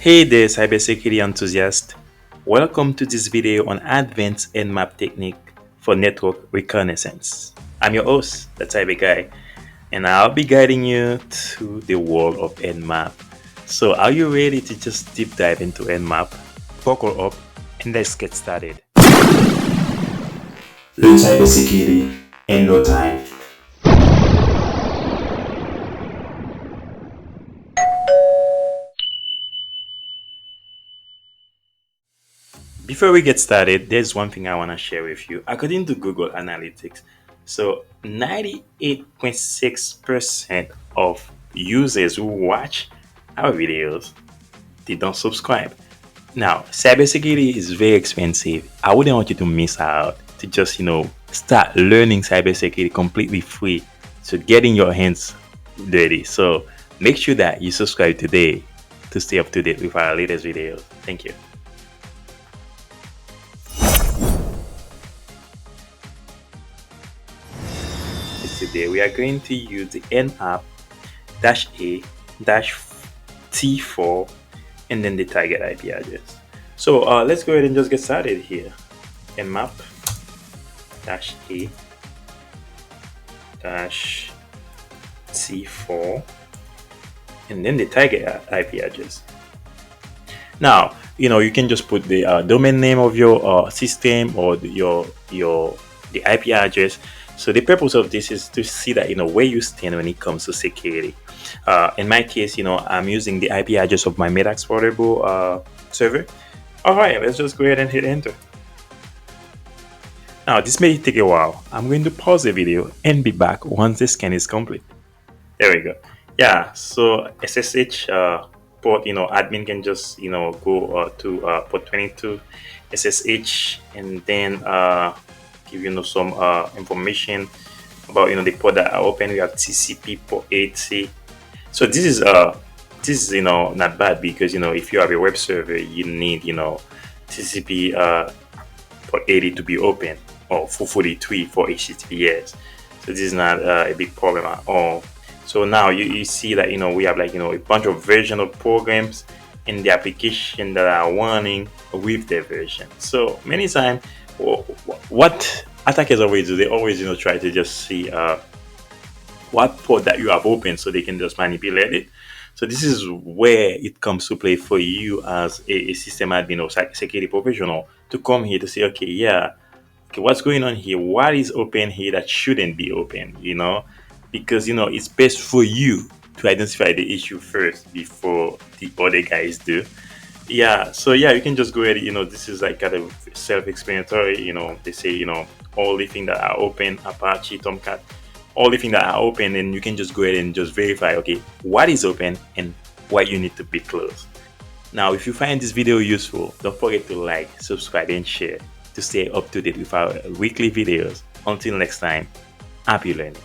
Hey there, cybersecurity enthusiast. Welcome to this video on advanced Nmap technique for network reconnaissance. I'm your host, the Cyber Guy, and I'll be guiding you to the world of Nmap. So, are you ready to just deep dive into Nmap? Buckle up and let's get started. Learn cybersecurity in no time. Before we get started, there's one thing I want to share with you. According to Google Analytics, so 98.6% of users who watch our videos, they don't subscribe. Now, cybersecurity is very expensive. I wouldn't want you to miss out to just, start learning cybersecurity completely free. So getting your hands dirty. So make sure that you subscribe today to stay up to date with our latest videos. Thank you. Today we are going to use the Nmap-A-T4 and then the target IP address. So let's go ahead and just get started here. Nmap-A-T4 and then the target IP address. Now, you can just put the domain name of your system or the IP address. So the purpose of this is to see that where you stand when it comes to security. In my case, I'm using the IP address of my Metasploitable server. All right, let's just go ahead and hit enter. Now this may take a while. I'm going to pause the video and be back once the scan is complete. There we go. Yeah, so SSH port, admin can just go to port 22 SSH and then give some information about the port that are open. We have TCP port 80. So this is not bad because if you have a web server, you need TCP port 80 to be open, or 443 for HTTPS. So this is not a big problem at all. So now you see that we have a bunch of version of programs in the application that are running with their version. So many times what attackers always do, they always try to just see what port that you have open so they can just manipulate it. So this is where it comes to play for you as a system admin or security professional to come here to say, okay, what's going on here? What is open here that shouldn't be open? Because it's best for you to identify the issue first before the other guys do. So you can just go ahead, this is like kind of self-explanatory. They say all the things that are open, Apache, Tomcat, all the things that are open, and you can just go ahead and just verify, okay, what is open and what you need to be closed. Now if you find this video useful, don't forget to like, subscribe and share to stay up to date with our weekly videos. Until next time, happy learning.